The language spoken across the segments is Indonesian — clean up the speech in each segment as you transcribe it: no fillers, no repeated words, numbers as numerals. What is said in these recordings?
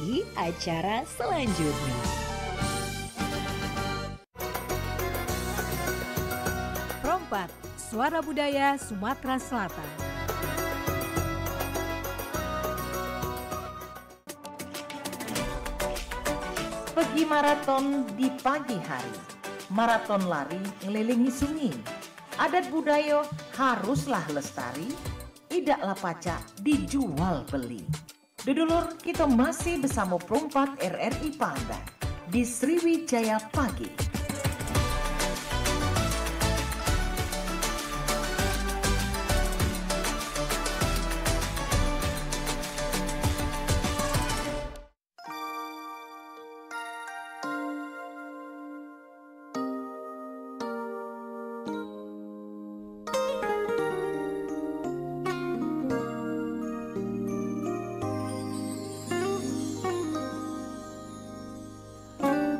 di acara selanjutnya. Perompak, Suara Budaya Sumatera Selatan. Pergi maraton di pagi hari. Maraton lari ngelilingi sungai. Adat budaya haruslah lestari. Idaklah pacak dijual beli. Dudulur, kita masih bersama Perompak RRI Pandan di Sriwijaya Pagi.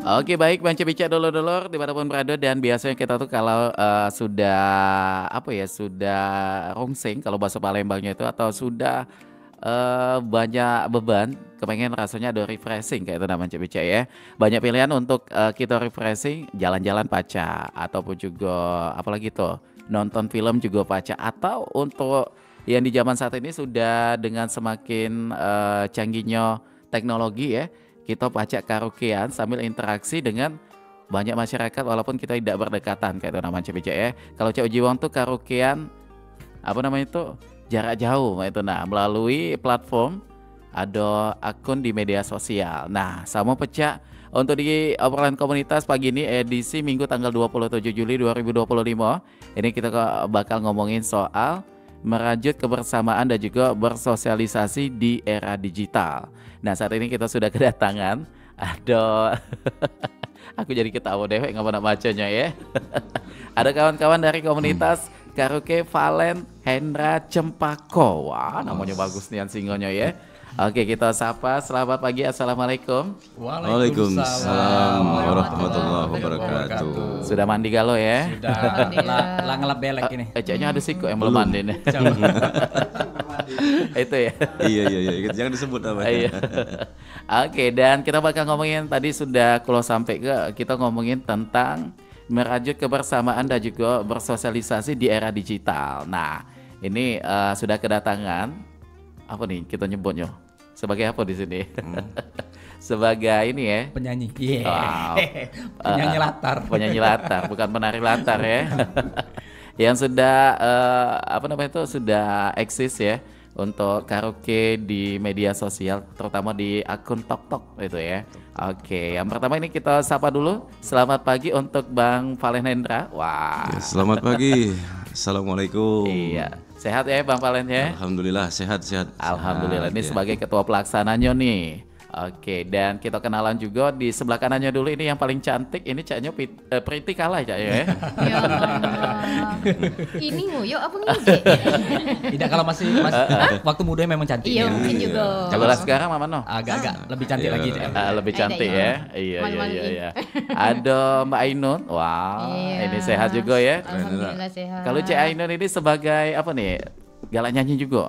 Oke, baik Bang Cepica dulur-dulur dimanapun berada, dan biasanya kita tuh kalau sudah sudah rongseng kalau bahasa Palembangnya itu, atau sudah banyak beban, kepengen rasanya ada refreshing kayak itu namanya Cepica ya. Banyak pilihan untuk kita refreshing, jalan-jalan paca, ataupun juga apalagi tuh nonton film juga paca, atau untuk yang di zaman saat ini sudah dengan semakin canggihnya teknologi ya. Kita pacak karaokean sambil interaksi dengan banyak masyarakat walaupun kita tidak berdekatan kayak itu namanya Cepica ya. Kalau Cek Jiwang tuh karaokean jarak jauh itu melalui platform ada akun di media sosial. Nah, sama pecah untuk di obrolan komunitas pagi ini edisi Minggu tanggal 27 Juli 2025. Ini kita bakal ngomongin soal merajut kebersamaan dan juga bersosialisasi di era digital. Nah, saat ini kita sudah kedatangan ada aku jadi ketawa deh nggak pernah bacanya ya. Ada kawan-kawan dari komunitas karaoke Valen Hendra Cempako. Wah, namanya bagus nih singonya ya. Oke, kita sapa. Selamat pagi, assalamualaikum. Waalaikumsalam warahmatullahi wabarakatuh. Sudah mandi galau ya? Sudah. Lah ngelap belek ini. Eceknya ada sih kok yang belum mandi nih. Itu ya. Iya, jangan disebut namanya. Iya. Oke, dan kita bakal ngomongin, tadi sudah kalau sampai kita ngomongin tentang merajut kebersamaan dan juga bersosialisasi di era digital. Nah, ini sudah kedatangan apa nih kita nyebutnya? Sebagai apa di sini? Sebagai ini ya. Penyanyi. Wow. Penyanyi latar. Penyanyi latar, bukan penari latar ya. Yang sudah sudah eksis ya untuk karaoke di media sosial, terutama di akun TokTok itu ya. Oke, yang pertama ini kita sapa dulu. Selamat pagi untuk Bang Valen Hendra. Wah. Ya, selamat pagi. Assalamualaikum. Iya. Sehat ya Bang Valen ya? Alhamdulillah sehat. Alhamdulillah. Ini ya. sebagai ketua pelaksananya nih. Oke, dan kita kenalan juga di sebelah kanannya dulu, ini yang paling cantik, ini Caknya Priti kalah Cak ya. Ya ini nguyok apa ngijek? Tidak, kalau masih waktu muda memang cantik. Iya, mungkin juga. Kalau sekarang mana no? Agak lebih cantik lagi. Lebih cantik ya. Iya. Ada Mbak Ainun. Wow, ini sehat juga ya. Alhamdulillah sehat. Kalau Cak Ainun ini sebagai apa nih? Galak nyanyi juga.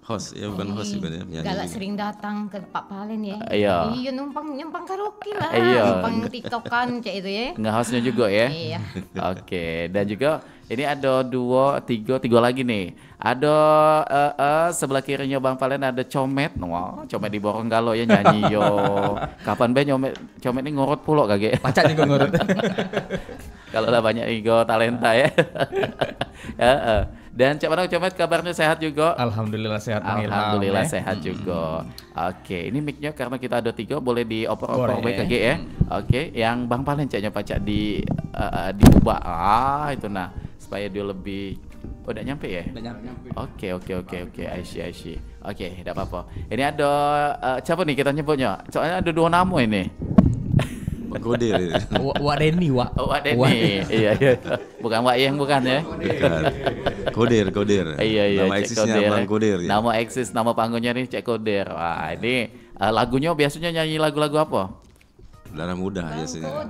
Host ya, bukan host juga ya. Galak sering datang ke Pak Valen ya. Iya, numpang karaoke lah. Iya. Numpang tiktokan cek itu ya. Nge-hostnya juga ya. Iya. Oke, dan juga ini ada tiga lagi nih. Ada sebelah kirinya Bang Valen ada Comet. Wah, Comet di Boronggalo ya nyanyi yo. Kapan be Comet ini ngurut pulau kage. Pacak juga ngurut. Kalau lah banyak ego talenta ya. Dan Comet kabarnya sehat juga. Alhamdulillah sehat. Alhamdulillah sehat juga. Oke, ini mic-nya karena kita ada 3 boleh dioper-oper BKG ya. Oke, yang Bang Valen caknya pacak diubah. Itu nah supaya dia lebih udah nyampe ya? Udah nyampe. Oke. I see. Oke, tidak apa-apa. Ini ada siapa nih kita nyebutnya? Soalnya ada 2 nama ini. Kodir. Wak Denny. Iya. Bukan Wak yang bukan ya. Kodir. Iya. Nama eksisnya Bang Kodir. Ya. Nama eksis, nama panggungnya nih Cek Kodir. Wah, ini lagunya biasanya nyanyi lagu-lagu apa? Darah muda biasanya.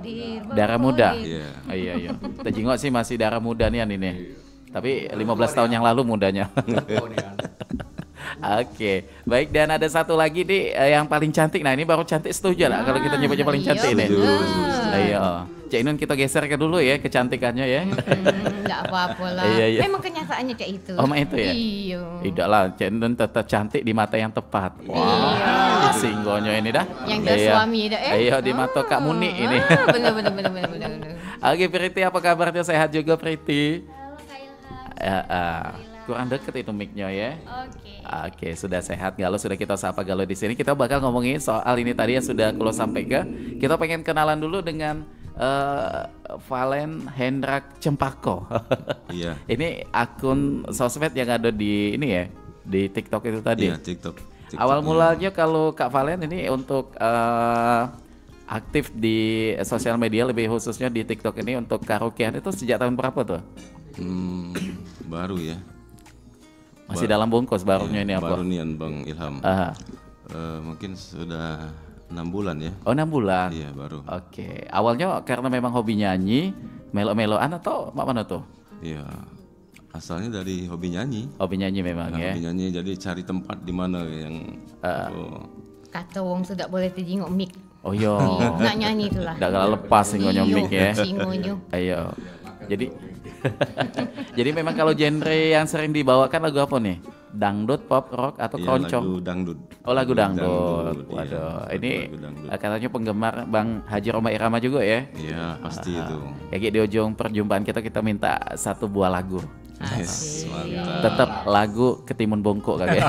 Darah muda. Iya. Terjengok sih masih darah muda nih ini. Tapi 15 tahun yang lalu mudanya. Oke, baik, dan ada satu lagi nih yang paling cantik. Nah ini baru cantik, setuju lah kalau kita nyebutnya paling cantik nih. Ayo, Cak Inun kita geser ke dulu ya kecantikannya ya. Enggak apa-apa lah. Iya. Memang kenyataannya kayak itu. Oh, itu ya? Iya. Tidak lah, Cak Inun tetap cantik di mata yang tepat. Wah, Iya. singgonya ini dah. Yang jelas suami dah Iya, di mata Kak Muni ini. Bener. Oke, Priti, apa kabarnya? Sehat juga, Priti? Kurang deket itu mic-nya ya. Oke, sudah sehat. Galuh sudah kita sapa Galuh di sini. Kita bakal ngomongin soal ini tadi yang sudah Kulo sampaikan. Kita pengen kenalan dulu dengan Valen Hendrak Cempako. Iya. Ini akun sosmed yang ada di ini ya, di TikTok itu tadi. Iya, TikTok. Awal mulanya kalau Kak Valen ini untuk aktif di sosial media, lebih khususnya di TikTok ini untuk karaokean itu sejak tahun berapa tuh? Baru ya. Masih dalam bungkus barunya ini apa? Baru nian Bang Ilham. Aha. Mungkin sudah 6 bulan ya. Oh, 6 bulan. Iya, baru. Oke. Awalnya karena memang hobi nyanyi, melo-meloan atau mana tuh? Iya. Asalnya dari hobi nyanyi. Hobi nyanyi memang ya. Hobi nyanyi, jadi cari tempat di mana yang Kata wong sudah boleh terjenguk mic. Oh iya. Nak nyanyi itulah. Nggak kalah lepas singonya mic ya. Singonya. Ayo. Jadi memang kalau genre yang sering dibawakan lagu apa nih? Dangdut, pop, rock atau keroncong? Lagu dangdut. Oh, lagu dangdut. Waduh, iya. ini Lagu dangdut. katanya penggemar Bang Haji Roma Irama juga ya? Iya, pasti itu. Kayak di ujung perjumpaan kita minta satu buah lagu. Yes, mantap. Tetap lagu Ketimun Bongko kagak?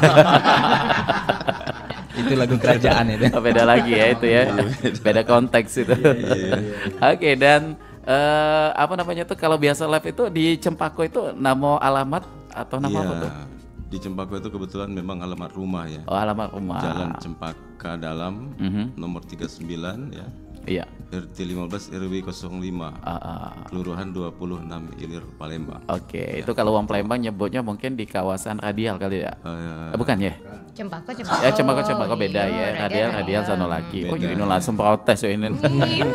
Itu lagu kerajaan itu. Beda lagi ya itu ya. Beda konteks itu. Oke, dan apa namanya tuh kalau biasa live itu di Cempako itu nama alamat atau nama apa tuh? Di Cempako itu kebetulan memang alamat rumah ya. Oh, alamat rumah. Jalan Cempaka Dalam, nomor 39 ya. Iya. RT 15 RW 05. Kelurahan 26 Ilir Palembang. Oke, itu kalau orang Palembang nyebutnya mungkin di kawasan radial kali ya? Bukan ya? Cempako. Ya, Cempako beda ya. Radial sana lagi. Oh, jadi langsung protes ya ini. Iya,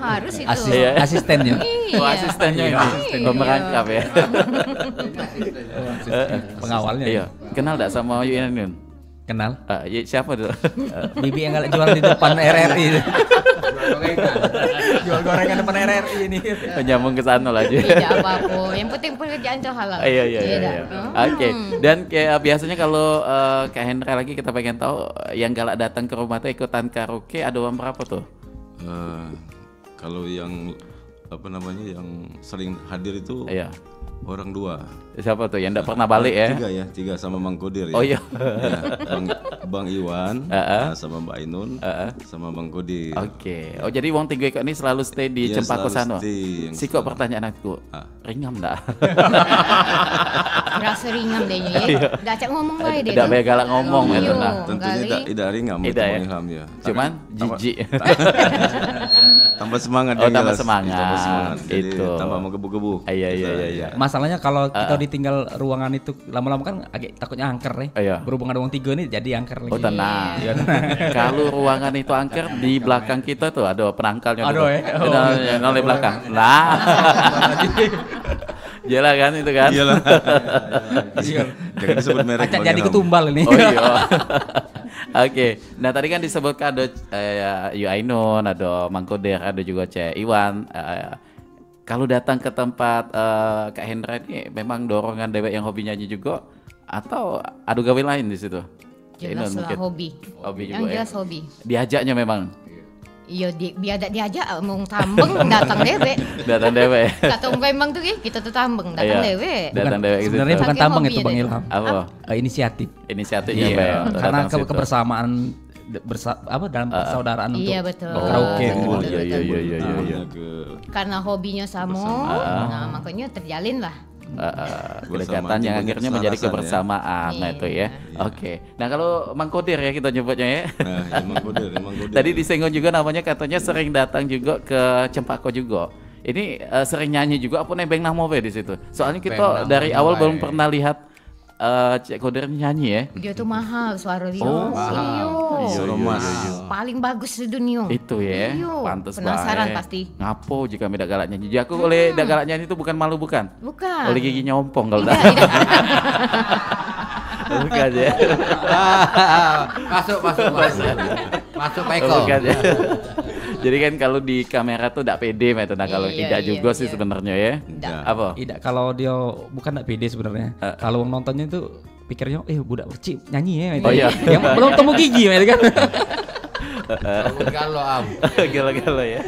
harus itu. Asistennya. Oh, asistennya ini. Pemerangkap ya. Pengawalnya. Iya. Kenal enggak sama Yun? Kenal. Siapa tuh? Bibi yang nggak jual di depan RRI. Jual gorengan depan RRI ini. Nyambung ke sana lah aja. Tidak apa-apa. Yang penting pekerjaan itu halal. Iya. Oke. Dan kayak biasanya kalau Kak Hendra lagi kita pengen tahu yang galak datang ke rumah tuh ikutan karaoke ada uang berapa tuh? Kalau yang apa namanya yang sering hadir itu orang 2. Siapa tuh yang enggak pernah balik ya? 3 sama Mang Kodir ya. Oh iya. Ya, Bang Iwan sama Mbak Ainun sama Bang Kodir. Oke. Oh jadi wong 3 ini selalu stay di Cempako sana. Si kok pertanyaan aku, ringam enggak? Rasa ringam deh ya. Enggak cak ngomong bae deh. Enggak bae galak ngomong ya tuh nah. Tentunya tidak ringam itu Ilham ya. Cuman jijik. Tambah semangat dia. Oh, tambah semangat. Jadi itu. Tambah menggebu-gebu. Iya. Masalahnya kalau kita ditinggal ruangan itu lama-lama kan agak takutnya angker ya. Iya. Berhubung ada uang 3 nih jadi angker lagi. Oh tenang. Kalau ruangan itu angker di belakang kita tuh ada penangkalnya. Aduh ya. Yang di belakang. Nah. Jelas kan itu kan? Iyalah. Jangan disebut merek. Acak jadi ketumbal ini. Oh iya. Oke. Nah tadi kan disebutkan ada Yu Ainun, ada Mang Kodir, ada juga Cek Iwan. Kalau datang ke tempat Kak Hendra ini memang dorongan dewek yang hobi nyanyi juga atau ada gawe lain di situ? Jelas lah hobi. Hobi juga yang jelas ya? hobi. Diajaknya memang? Iya, biar diajak mau tambeng datang dewe. Datang dewe. Datang Palembang tuh kita tuh tambeng datang dewe. Datang dewe gitu. Sebenarnya bukan tambeng itu Bang Ilham. Apa? Inisiatif. Inisiatifnya karena kebersamaan dalam persaudaraan untuk karaoke. Iya. Karena hobinya sama, nah makanya terjalin lah. Kedekatan yang akhirnya menjadi kebersamaan itu ya. Oke. Nah kalau Mang Kodir ya kita nyebutnya ya. Mang Kodir. Tadi disinggung juga namanya katanya sering datang juga ke Cempako juga. Ini sering nyanyi juga apa nebeng nama di situ. Soalnya kita dari awal belum pernah lihat Cek Kodir nyanyi ya. Dia tuh mahal suara dia. Suara mas. Paling bagus di dunia. Itu ya. Pantes penasaran pasti. Ngapo jika tidak galak nyanyi. Jadi aku oleh tidak galak nyanyi itu bukan malu bukan? Bukan. Oleh giginya ompong kalau dah. Bukan ya. Masuk Pak Eko. Bukan ya. Jadi kan kalau di kamera tuh enggak pede itu. Nah kalau tidak juga sih sebenarnya ya. Apa? Tidak, kalau dia bukan enggak pede sebenarnya. Kalau nontonnya itu pikirnya budak kecil nyanyi ya itu. Oh iya. Yang belum temu gigi itu kan. Galau ya.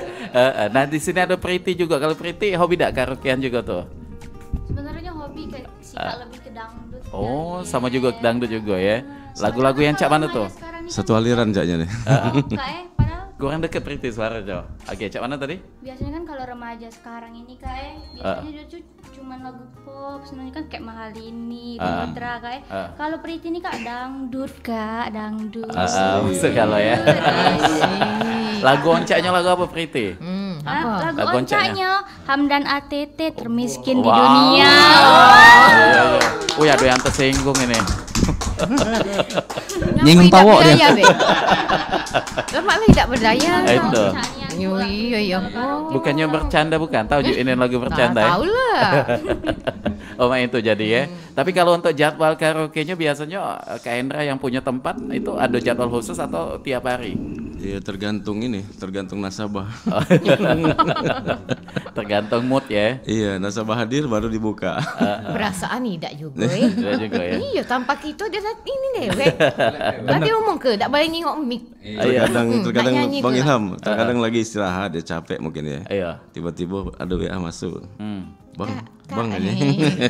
Nah di sini ada Priti juga. Kalau Priti hobi enggak karaokean juga tuh? Sebenarnya hobi suka lebih ke dangdut. Oh, sama juga dangdut juga ya. Lagu-lagu yang cak mana tuh? Satu aliran caknya nih. Padahal Kurang deket Priti suara Jo. Oke, cak mana tadi? biasanya kan kalau remaja sekarang ini biasanya dia tuh cuman lagu pop, sebenarnya kan kayak Mahalini, Putra Kalau Priti ini Kak dangdut, dangdut. Maksud kalau ya. Lagu oncaknya lagu apa Priti? Lagu Lagu oncaknya Hamdan ATT termiskin di Wow. dunia. Oh ya, ada yang tersinggung ini. Nyinggung tawo dia. Lemak tidak berdaya. Itu. Iya. Bukannya bercanda bukan? Tahu juga ini lagu bercanda ya? Tahu lah. Oh main itu jadi ya. Tapi kalau untuk jadwal karaoke-nya biasanya Kak Hendra yang punya tempat itu ada jadwal khusus atau tiap hari? Ya tergantung nasabah. Tergantung mood ya. Iya, nasabah hadir baru dibuka. Perasaan tidak juga Iya juga ya. Iya, tanpa kita dia ini dewek. Tadi ngomong ke tak boleh ngingok mic. Terkadang tak nyanyi Bang tu lah. Ilham, terkadang lagi istirahat dia capek mungkin ya. Iya. Tiba-tiba ada WA masuk. Bang aja.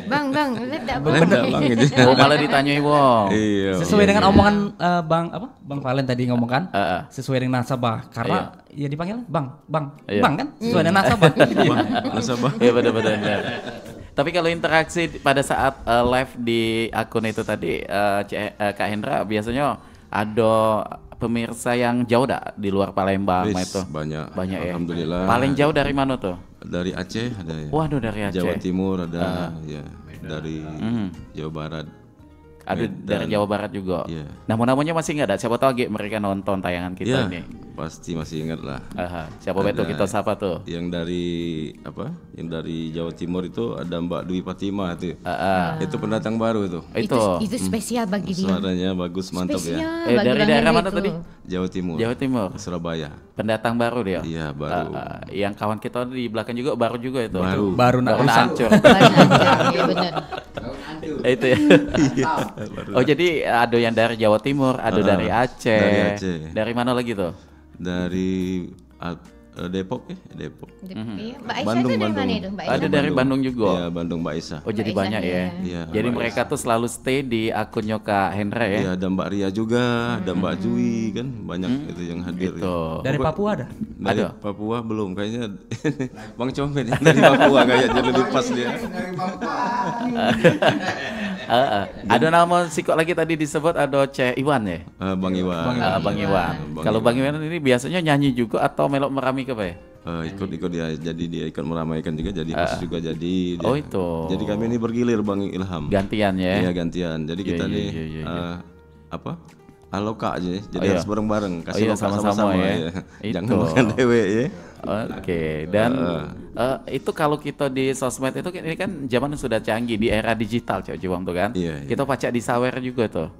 Bang, ledak Benar Bang gitu. Oh malah ditanyai Wong. Iya. Sesuai dengan omongan Bang Valen tadi ngomong kan, sesuai dengan nasabah karena ya dipanggil Bang Iya. Bang kan sesuai dengan nasabah. Nasabah. Iya benar. Tapi kalau interaksi pada saat live di akun itu tadi, Kak Hendra biasanya ada pemirsa yang jauh dah di luar Palembang itu? Banyak ya. Alhamdulillah. Paling jauh dari mana tuh? Dari Aceh ada ya. Waduh dari Aceh. Jawa Timur ada ya. Dari Jawa Barat. Ada dari Jawa Barat juga. Iya. Nama-namanya masih nggak ada? Siapa tahu lagi mereka nonton tayangan kita Ya, nih. pasti masih ingat lah. Siapa betul kita siapa tuh? Yang dari Yang dari Jawa Timur itu ada Mbak Dwi Fatimah itu. Itu pendatang baru itu. Itu spesial bagi dia. Suaranya bagus, mantap ya. Bagi Dari Bang daerah Henry mana itu. tadi? Jawa Timur. Jawa Timur. Surabaya. Pendatang baru dia. Iya, baru. Yang kawan kita di belakang juga baru juga itu. Baru nak Baru usah. hancur. Iya benar. Itu ya. Oh jadi ada yang dari Jawa Timur, ada dari Aceh. Dari Aceh. Dari mana lagi tuh? Dari Depok Depok. Iya, Mbak Aisyah Bandung, itu dari Bandung. mana itu? Mbak Ada Aisyah. dari Bandung juga. Iya, Bandung Mbak Isa. Oh jadi Mbak banyak Aisyah, ya. Iya, Jadi Mbak mereka tuh selalu stay di akunnya Kak Hendra ya. Iya, ada Mbak Ria juga, ada Mbak Jui kan, banyak itu yang hadir. Itu. Dari Papua ada? Dari Ada? Papua belum kayaknya. Bang Comet yang dari Papua kayaknya lebih pas dia. Ada nama sikok lagi tadi disebut ada Ceh Iwan ya. Bang Iwan. Bang Iwan. Kalau Bang Iwan ini biasanya nyanyi juga atau melok merami ke apa ya? Ikut dia, jadi dia ikut meramaikan juga, jadi host juga jadi. Dia. Oh itu. Jadi kami ini bergilir Bang Ilham. Gantian ya. Iya gantian. Jadi kita nih aloka aja, jadi harus bareng-bareng. Kasih loka sama-sama ya. Jangan makan dewe ya. Oke, dan itu kalau kita di sosmed itu ini kan zaman sudah canggih di era digital Ciwang tuh kan. Iya. Kita pacak di sawer juga tuh.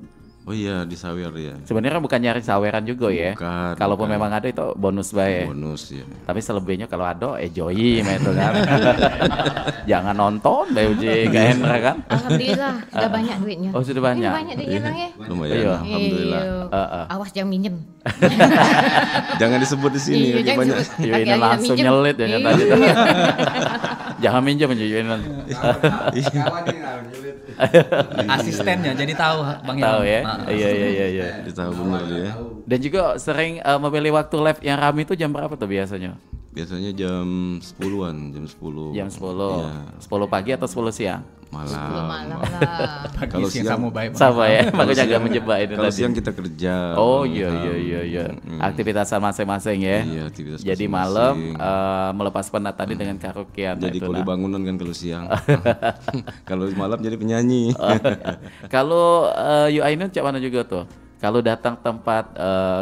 Oh iya di sawer ya. Sebenarnya bukan nyari saweran juga ya. Bukan, Kalaupun bukan. memang ada itu bonus bae. Bonus ya. Tapi selebihnya kalau ada join itu kan. Jangan nonton bae uji Kak Hendra kan. Alhamdulillah sudah banyak duitnya. Oh sudah banyak. Banyak duitnya Bang ya. Lumayan, Iya. alhamdulillah. Awas jangan minjem. Jangan disebut di sini, Iya, jangan banyak. sebut. Ini Laki-laki langsung minjem. nyelit ya Iya. tadi tuh. Jangan minjem aja join. Asistennya jadi tahu Bang Tahu Ilham. ya. Iya. Ditahu benar dia. Dan juga sering memilih waktu live yang ramai itu jam berapa tuh biasanya? Biasanya jam 10-an, jam 10. Jam 10. Iya. 10 pagi atau 10 siang? Malam. Malam lah. Kalau siang sama baik. Sama ya, makanya agak menjebak itu Kalau tadi. siang kita kerja. Oh iya. Aktivitas masing-masing ya. Iya, aktivitas Jadi masing-masing. malam melepas penat tadi dengan karaokean. Jadi itu, kuli nah. bangunan kan kalau siang. Kalau malam jadi penyanyi. Kalau Yuainun cak mana juga tuh? Kalau datang tempat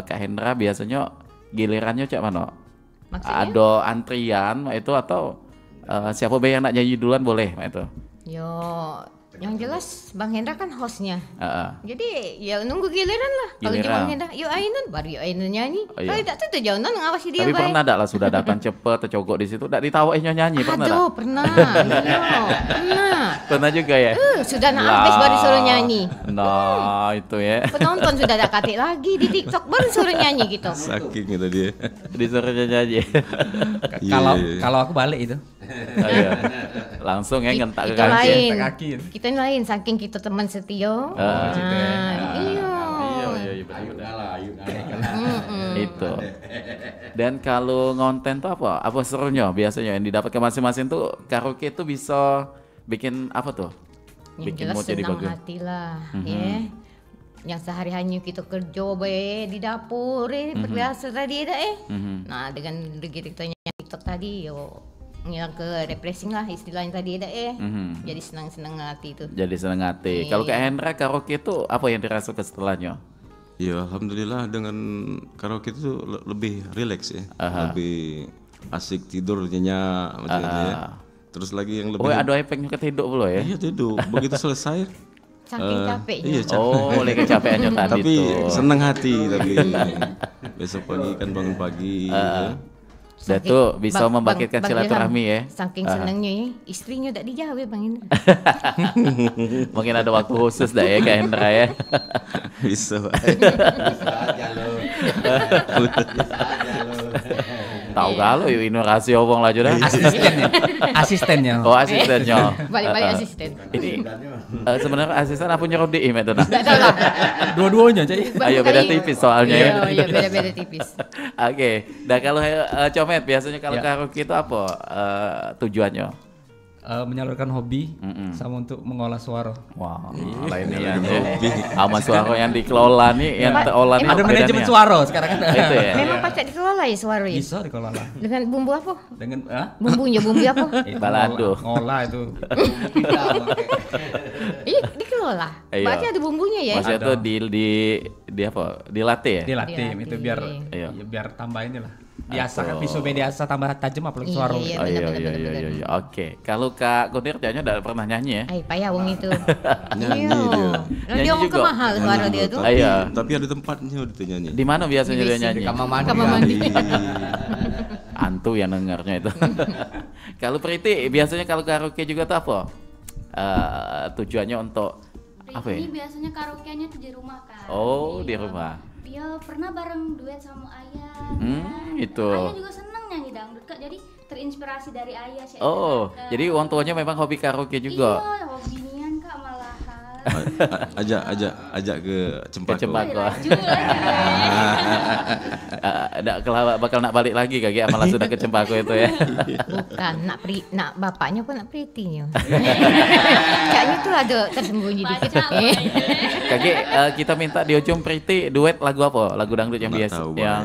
Kak Hendra biasanya gilirannya cak mana? Maksudnya? Ada antrian itu atau siapa yang nak nyanyi duluan boleh itu? Yo, Yang jelas Bang Hendra kan hostnya. Jadi ya nunggu giliran lah. Kalau di Bang Hendra, yuk Ainan, baru yuk Ainan nyanyi. Kalau tak tu jauh ngawasi dia. Tapi pernah tak lah sudah datang cepet, tercogok di situ, tak ditawainnya nyanyi pernah tak? Aduh, pernah. Pernah. Pernah juga ya? Sudah nak habis baru suruh nyanyi. Nah, itu ya. Penonton sudah tak katik lagi di TikTok baru suruh nyanyi gitu. Saking itu dia. Disuruhnya nyanyi. Kalau aku balik itu. Langsung ya ngentak ke kaki. Kita lain saking kita teman setio. Iya. Itu. Dan kalau ngonten tuh apa? Apa serunya biasanya yang didapat ke masing-masing tuh karaoke tuh bisa bikin apa tuh? Bikin mood jadi bagus. Hati lah, ya. Yang sehari-hari kita kerja di dapur berbiasa tadi dah Nah, dengan begitu kita nyanyi TikTok tadi ngilang ke refreshing lah istilahnya tadi dah Jadi senang-senang hati itu. Jadi senang hati. Kalau Kak Hendra karaoke itu apa yang dirasakan setelahnya? Ya alhamdulillah dengan karaoke itu lebih rileks ya. Lebih asik tidur nyenyak macamnya ya. Terus lagi yang lebih ada efeknya ke tidur pula ya? Iya tidur. Begitu selesai saking capeknya. Iya capek. Oleh kecapeannya tadi tapi tuh. Senang hati tapi besok pagi kan bangun pagi ya. Dan tuh bisa membangkitkan silaturahmi ya. Saking senangnya ya, istrinya tak dijawab Bang Hendra. Mungkin ada waktu khusus dah ya Kak Hendra ya. Bisa. Tahu kalau ini rahasia omong lah juga. Asistennya. Oh asistennya. Balik-balik asisten. Ini sebenarnya asisten apa nyuruh di email tuh? Dua-duanya Cai. Ayo beda tipis soalnya ya. Iya beda-beda tipis. Oke. Dan kalau Comet biasanya kalau karaoke itu apa tujuannya? Menyalurkan hobi sama untuk mengolah suara. Wow, ini ya. Sama suara yang dikelola nih, yang terolah nih. Ada manajemen suara sekarang kan. Itu ya. Memang pacak dikelola ya suara ya? Bisa dikelola. Dengan bumbu apa? Dengan bumbu apa? Balado. Ngolah itu. Iya, dikelola. Berarti ada bumbunya ya? Maksudnya tuh di apa? Dilatih ya? Dilatih itu biar tambah inilah. Biasa kan pisau biasa tambah tajam apalagi suara. Iya. Oke. Kalau Kak Kunir kayaknya udah pernah nyanyi ya? Payah wong itu. Nyanyi dia. Dia ngomong ke mahal suara dia tuh. Iya. Tapi ada tempatnya udah nyanyi. Di mana biasanya dia nyanyi? Di kamar mandi. Antu yang dengarnya itu. Kalau Priti biasanya kalau karaoke juga tuh apa? Tujuannya untuk apa ya? Ini biasanya karaokeannya tuh di rumah kan. Oh, di rumah. Dia pernah bareng duet sama Ayah. Itu. Ayah juga seneng nyanyi dangdut Kak. Jadi terinspirasi dari Ayah sih. Jadi orang tuanya memang hobi karaoke juga. Iya, hobi nian Kak malahan. Ajak ke Cempaka. Bakal nak balik lagi kaki malah sudah ke Cempaka itu ya. Bukan nak bapaknya pun nak Pritinya. Kayaknya tuh ada tersembunyi dikit. Kaki kita minta di ujung Priti duet lagu apa? Lagu dangdut yang biasa yang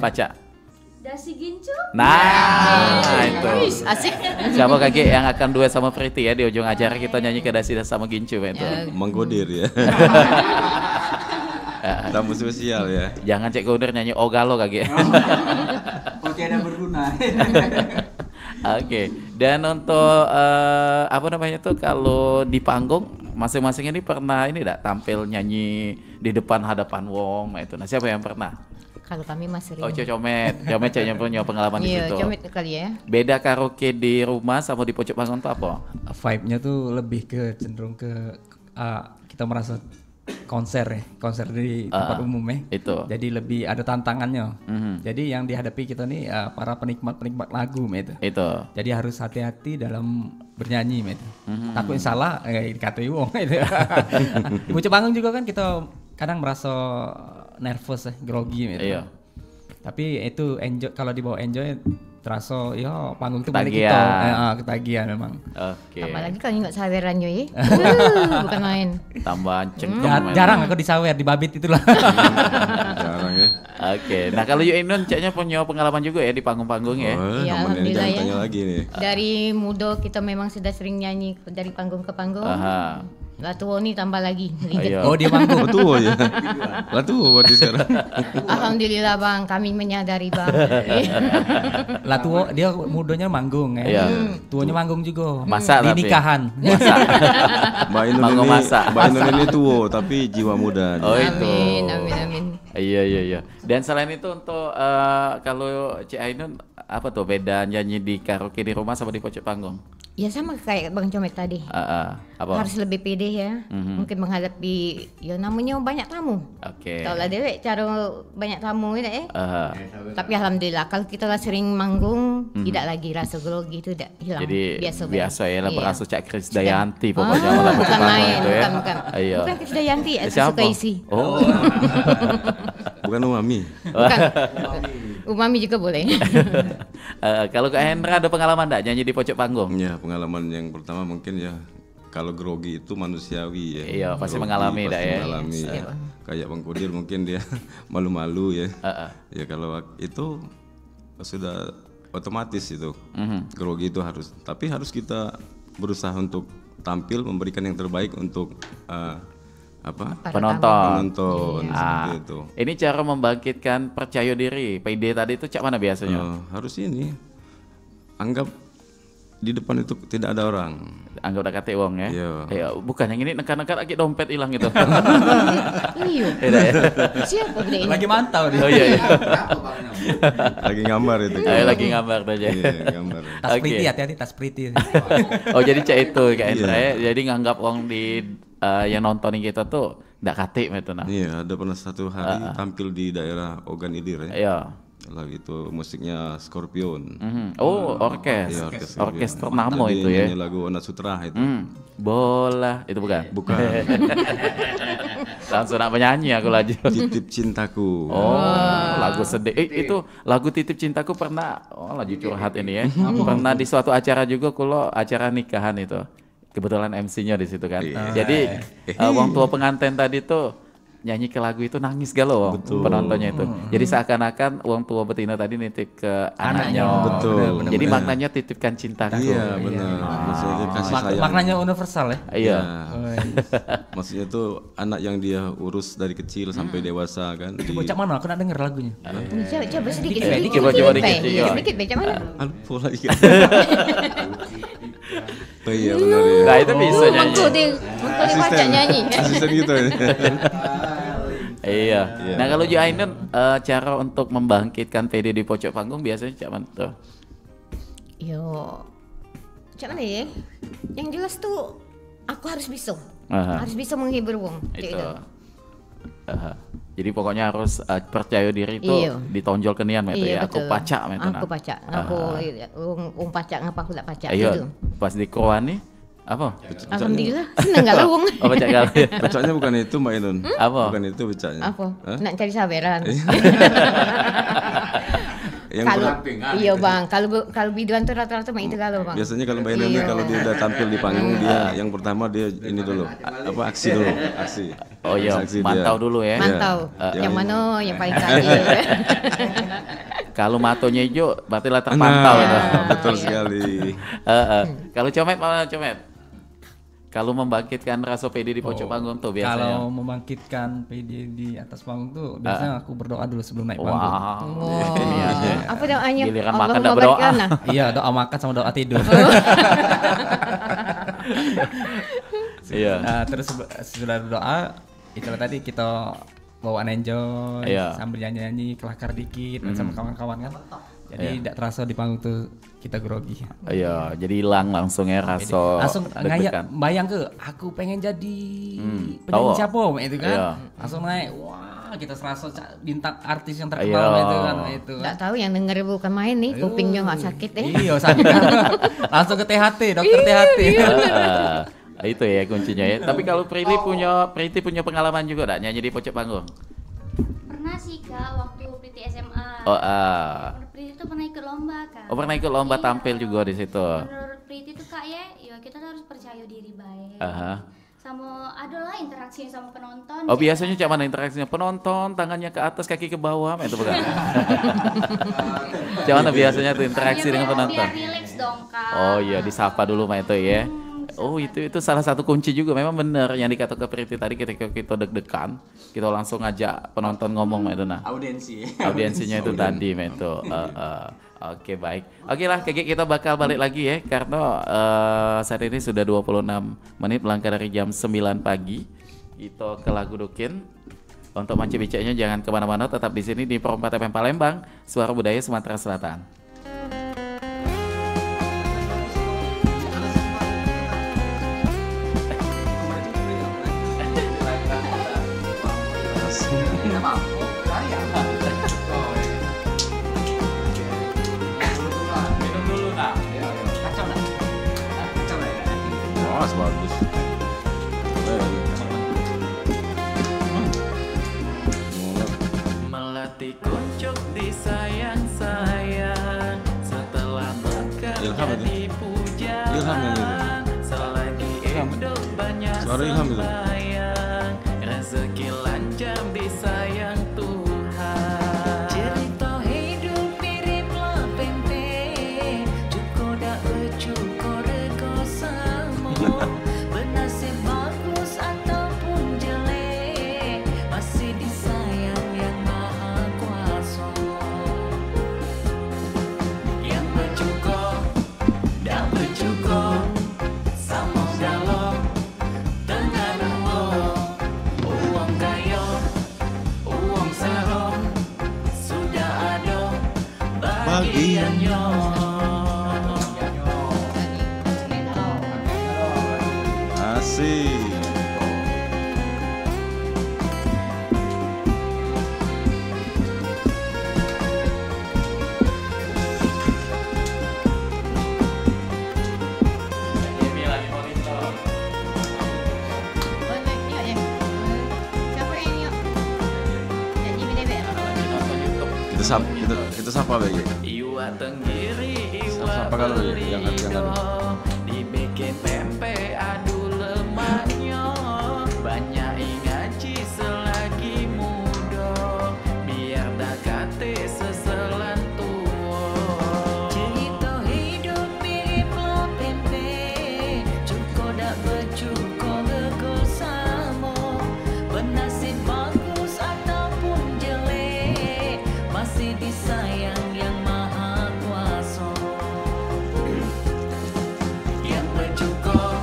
pacak. Dasi Gincu. Nah, itu. Asik. Siapa kakek yang akan duet sama Priti ya di ujung acara kita nyanyi ke Dasi sama Gincu itu. Menggodir ya. Tamu spesial ya. Jangan cek goder nyanyi Ogalo kakek. Oke, ada berguna. Oke. Dan untuk apa namanya tuh kalau di panggung masing-masing ini pernah ini enggak tampil nyanyi di depan hadapan wong itu. Nah, siapa yang pernah? Kalau kami masih Oh, Comet caknya punya pengalaman di situ. Iya, Comet kali ya. Beda karaoke di rumah sama di pojok panggung tuh apa? Vibe-nya tuh lebih ke cenderung ke kita merasa konser di tempat umum ya. Itu. Jadi lebih ada tantangannya. Jadi yang dihadapi kita nih para penikmat lagu itu. Itu. Jadi harus hati-hati dalam bernyanyi itu. Takut salah dikatain wong itu. Di pojok panggung juga kan kita kadang merasa nervous grogi gitu. Iya. Tapi itu enjoy, kalau dibawa enjoy terasa ya panggung itu balik kita. Ketagihan memang. Oke. Apalagi kalau nggak sawerannya ya. Bukan main. Tambahan cengkok. Jarang aku disawer, di babit itulah. Jarang ya. Oke. Nah, kalau Yuinun caknya punya pengalaman juga ya di panggung-panggung ya. Iya, alhamdulillah ya. Lagi nih. Dari muda kita memang sudah sering nyanyi dari panggung ke panggung. Latuo nih tambah lagi. Iya. Oh dia manggung. Latuo ya. Latuo berarti sekarang. Alhamdulillah bang, kami menyadari bang. Latuo dia mudanya manggung ya. Iya. Tuanya manggung juga. Masak di tapi. nikahan. Masak. Mbak masak. Ainun ini tuo tapi jiwa muda. Oh itu. Amin. Iya. Dan selain itu untuk kalau Cik Ainun apa tuh beda nyanyi di karaoke di rumah sama di pojok panggung? Ya sama kayak Bang Comet tadi. Apa? Harus lebih pede ya. Mungkin menghadapi ya namanya banyak tamu. Oke. Kalau lah dewek cara banyak tamu ini Tapi alhamdulillah kalau kita lah sering manggung tidak lagi rasa grogi itu tidak hilang. Jadi biasa ya lah Iya. berasa Cak Krisdayanti pokoknya malah pojok bukan panggung main, itu ya. bukan. Iya. Bukan Krisdayanti, Siapa? suka isi. Oh. Bukan Umami. Bukan. Umami juga boleh. Kalau Kak Hendra ada pengalaman enggak nyanyi di pojok panggung? Ya, pengalaman yang pertama mungkin ya kalau grogi itu manusiawi ya. Iya, pasti Grogi mengalami dah ya. Mengalami. Ya. Kayak Bang Kodir mungkin dia malu-malu ya. Ya kalau itu sudah otomatis itu. Grogi itu tapi harus kita berusaha untuk tampil memberikan yang terbaik untuk penonton. Seperti itu. Ini cara membangkitkan percaya diri. PD tadi itu cak mana biasanya? Harus ini anggap di depan itu tidak ada orang. Anggap udah kate wong ya. Iya. Bukan yang ini nekan-nekan lagi dompet hilang gitu. Iya. Tidak ya. Siapa gede ini? Lagi mantau dia. Oh iya. Lagi gambar itu. Lagi gambar aja. Iya, gambar. Tas pretty, hati-hati tas pretty. Oh jadi cak itu Kak Hendra ya. Jadi nganggap wong di yang nontonin kita tuh ndak kate gitu nah. Iya, ada pernah satu hari tampil di daerah Ogan Ilir ya. Iya. Lagi itu musiknya Scorpion. Oh, orkes. Iya, orkes ternama itu ya. Nyanyi lagu Ona Sutra itu. Bola itu bukan? Bukan. Langsung nak menyanyi aku lagi. Titip Cintaku. Oh, lagu sedih. Itu lagu Titip Cintaku pernah lagi curhat ini ya. Pernah di suatu acara juga kalau acara nikahan itu. Kebetulan MC-nya di situ kan. Jadi wong tua pengantin tadi tuh nyanyi ke lagu itu nangis galau penontonnya itu. Jadi seakan-akan wong tua betina tadi nitip ke anaknya. Betul. Jadi maknanya titipkan cintaku. Iya, benar. Maksudnya kasih sayang. Maknanya universal ya. Iya. Maksudnya itu anak yang dia urus dari kecil sampai dewasa kan. Itu bocah mana? Aku nak denger lagunya. Coba sedikit. Coba dikit. Sedikit baca mana? Alpo lagi. Oh iya benar ya. Nah itu bisa nyanyi. Mangku dia baca nyanyi. Asisten gitu ya. Iya. Nah kalau Jo Ainun cara untuk membangkitkan PD di pojok panggung biasanya cak mana tuh? Yo, cak mana ya? Yang jelas tuh aku harus bisa menghibur wong. Itu. Jadi pokoknya harus percaya diri itu ditonjol kenian itu ya. Aku pacak itu. Aku pacak. Aku pacak ngapa aku tak pacak gitu. gitu. Pas di Kroani apa? Alhamdulillah seneng gak wong. Oh pacak kali. Pacaknya bukan itu Mbak Ainun. Apa? Bukan itu pacaknya. Apa? Nak cari sabaran. Iya bang, kalau biduan tuh rata-rata mah itu galau bang. Biasanya kalau Mbak Ainun kalau dia udah tampil di panggung dia yang pertama dia ini dulu aksi dulu. Oh iya, mantau dulu ya. Mantau. Yang mana yang paling tadi. Kalau matonya hijau berarti lah terpantau itu. Betul sekali. Kalau Comet mana Comet? Kalau membangkitkan rasa PD di pojok panggung tuh biasanya. Kalau membangkitkan PD di atas panggung tuh biasanya aku berdoa dulu sebelum naik panggung. Apa doanya? Giliran makan enggak berdoa. Iya, doa makan sama doa tidur. Iya. Nah, terus sudah doa, itulah tadi kita bawaan enjoy sambil nyanyi-nyanyi kelakar dikit sama kawan-kawan kan. Jadi tidak terasa di panggung tuh kita grogi. Iya, jadi hilang langsung ya rasa. Langsung ngayak bayang ke aku pengen jadi penyanyi siapa itu kan. Langsung naik. Wah, kita serasa bintang artis yang terkenal itu kan itu. Enggak tahu yang denger bukan main nih, kupingnya enggak sakit ya. Iya, sakit. Langsung ke THT, dokter THT. Itu ya kuncinya ya. Tapi kalau Priti punya pengalaman juga enggak nyanyi di pojok panggung? Pernah sih Kak, waktu Priti SMA. Priti tuh pernah ikut lomba Kak. Oh pernah ikut lomba tampil juga di situ. Menurut Priti tuh Kak ya kita harus percaya diri baik. Sama adalah interaksi sama penonton. Oh biasanya cak mana interaksinya? Penonton tangannya ke atas kaki ke bawah itu bukan? Cak mana biasanya tuh interaksi dengan penonton? Biar relax dong Kak. Oh iya disapa dulu mah itu ya. Oh itu salah satu kunci juga. Memang benar yang dikatakan Priti tadi, ketika kita deg-degan, kita langsung ngajak penonton ngomong itu nah. Audiensinya itu tadi itu. Oke, baik. Oke lah, kita bakal balik lagi ya, karena saat ini sudah 26 menit melangkah dari jam 9 pagi. Kita ke lagu Dukin. Untuk Manci Bicanya jangan kemana-mana, tetap di sini di Perempat FM Palembang, Suara Budaya Sumatera Selatan. Bagus. Melatih kuncup disayang-sayang, setelah menjadi pujaan, selagi hidup banyak sembahyang, rezeki lancar disayang Tuhan. Cerita hidup mirip lepempe, cukup dak bercukup rego samo. Bernasib bagus ataupun jelek, masih disayang yang Maha Kuasa. Yang bercukup, dak bercukup, sama dalam tengah dua. Uang kaya, uang sarong, sudah ada bagiannya. Asik. Kita sapa lagi. Iwa tenggiri, Sapa kalau jangan dibikin pempek adu lemaknya, banyak ngaji selagi muda, biar dakate seselan tua. Cerita hidup mirip pempek, cukup dak bercukup rego samo. Bernasib bagus ataupun jelek, masih disayang yang Maha Kuasa. Yang bercukup,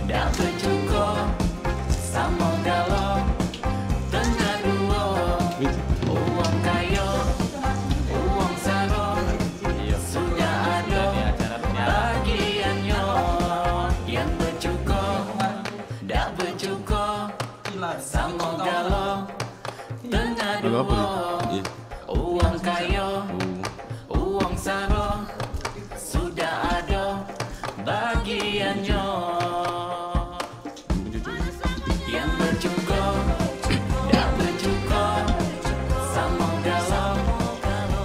dak bercukup, sama dalam tengah dua. Uang kaya, uang sarong, sudah ada bagiannya. Yang bercukup, dak bercukup, sama dalam tengah dua. Uang kaya, uang sarong, sudah ada bagiannya. Yang bercukup, dak bercukup, sama dalam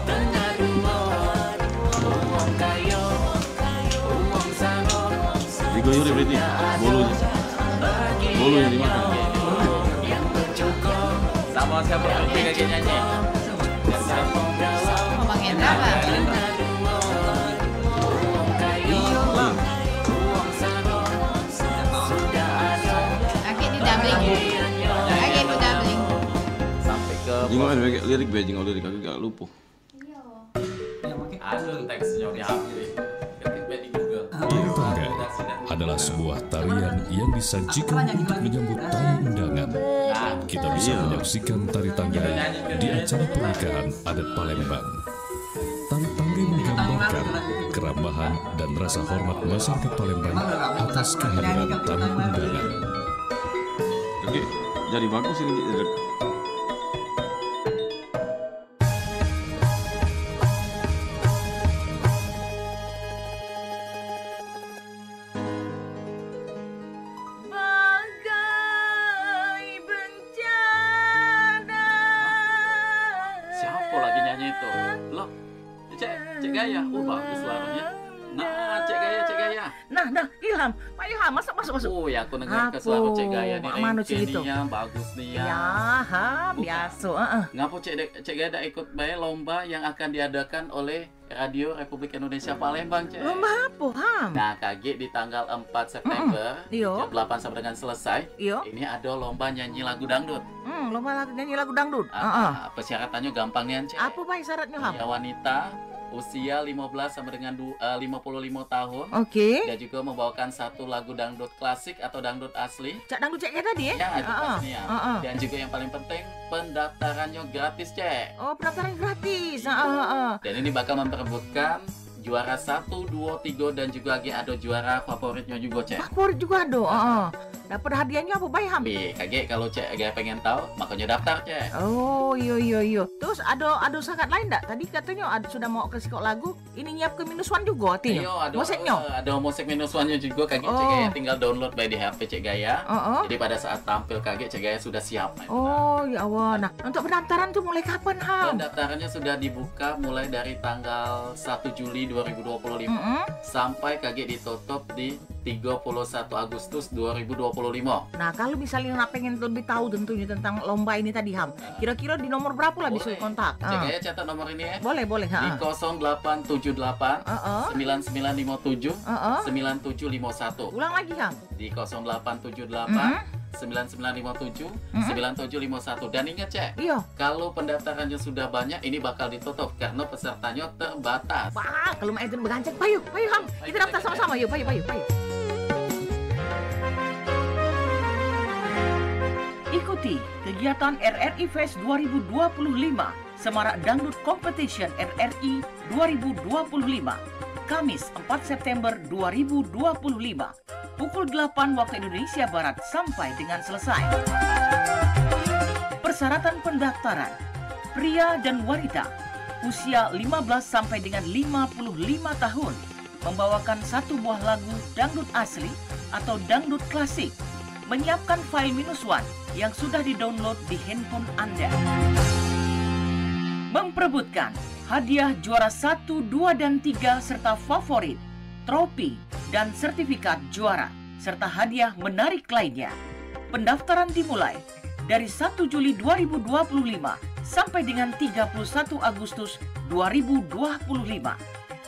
tengah dua. Uang kaya, uang sarong, Digoyuri berarti bolunya. Bolunya dimakan. yang bercukup, sama siapa yang pengen nyanyi? Bang Hendra Pak. Akhir di doubling. Akhir di doubling. Sampai ke Jingol lirik aku gak lupa. ada teksnya di HP. Ketik di Google. Tarian adalah sebuah tarian yang disajikan untuk menyambut tamu undangan. Kita bisa menyaksikan tari tanggai di acara pernikahan adat Palembang. Tari tanggai menggambarkan keramahan dan rasa hormat masyarakat Palembang atas kehadiran tamu undangan. Oke, jadi bagus ini. Siapa lagi nyanyi itu? Loh, cek gaya, bagus suaranya. Nah, Cek Gaya. Nah, Ilham, Pak Ilham, masuk. Oh ya, aku dengar keselaku Cek Gaya nih. Manu gitu. Bagus nih ya. Ya, biasa. Ngapa Cek Gaya ada ikut bayar lomba yang akan diadakan oleh Radio Republik Indonesia Palembang, Cek? Lomba apa, Ham? Nah, kaget di tanggal 4 September, jam 8 sampai dengan selesai. Ini ada lomba nyanyi lagu dangdut. Lomba nyanyi lagu dangdut. Persyaratannya gampang nih, Cek. Apa baik syaratnya, Ham? Ya, wanita usia 15 sampai dengan 55 tahun. Oke. Dan juga membawakan satu lagu dangdut klasik atau dangdut asli. Cak dangdut Cek kayak tadi ya? Ya, itu pastinya. Dan juga yang paling penting, pendaftarannya gratis, Cek. Oh, pendaftaran gratis. Dan ini bakal memperebutkan juara 1, 2, 3 dan juga ada juara favoritnya juga, Cek. Favorit juga ada. Dapat hadiahnya apa baik, Ham? Kaget kalau Cek pengen tahu, makanya daftar, Cek. Oh, iya. Terus ada syarat lain enggak? Tadi katanya sudah mau ke psikok lagu, ini nyiap ke -1 juga artinya. Iya, ada musik -1-nya juga kaget Cek Gaya tinggal download by di HP Cek Gaya. Jadi pada saat tampil kaget Cek Gaya sudah siap. Oh, ya Allah. Nah, untuk pendaftaran tuh mulai kapan, Ham? Pendaftarannya sudah dibuka mulai dari tanggal 1 Juli 2025 sampai kaget ditutup di 31 Agustus 2025. Nah, kalau misalnya pengen lebih tahu tentunya tentang lomba ini tadi, Ham, kira-kira di nomor berapa lah bisa kontak? Cek Gaya catat nomor ini ya. Boleh. Di 0878 9957 9751. Ulang lagi, Ham. Di 0878 9957 9751. Dan ingat, Cek, kalau pendaftarannya sudah banyak, ini bakal ditutup karena pesertanya terbatas. Wah, kalau mau itu bergancang, payu Ham, kita daftar sama-sama, yuk, payu. Ikuti kegiatan RRI Fest 2025 Semarak Dangdut Competition RRI 2025 Kamis 4 September 2025 pukul 8 waktu Indonesia Barat sampai dengan selesai. Persyaratan pendaftaran: pria dan wanita usia 15 sampai dengan 55 tahun membawakan satu buah lagu dangdut asli atau dangdut klasik, menyiapkan file -1 yang sudah di-download di handphone Anda. Memperebutkan hadiah juara 1, 2, dan 3 serta favorit, trofi, dan sertifikat juara, serta hadiah menarik lainnya. Pendaftaran dimulai dari 1 Juli 2025 sampai dengan 31 Agustus 2025.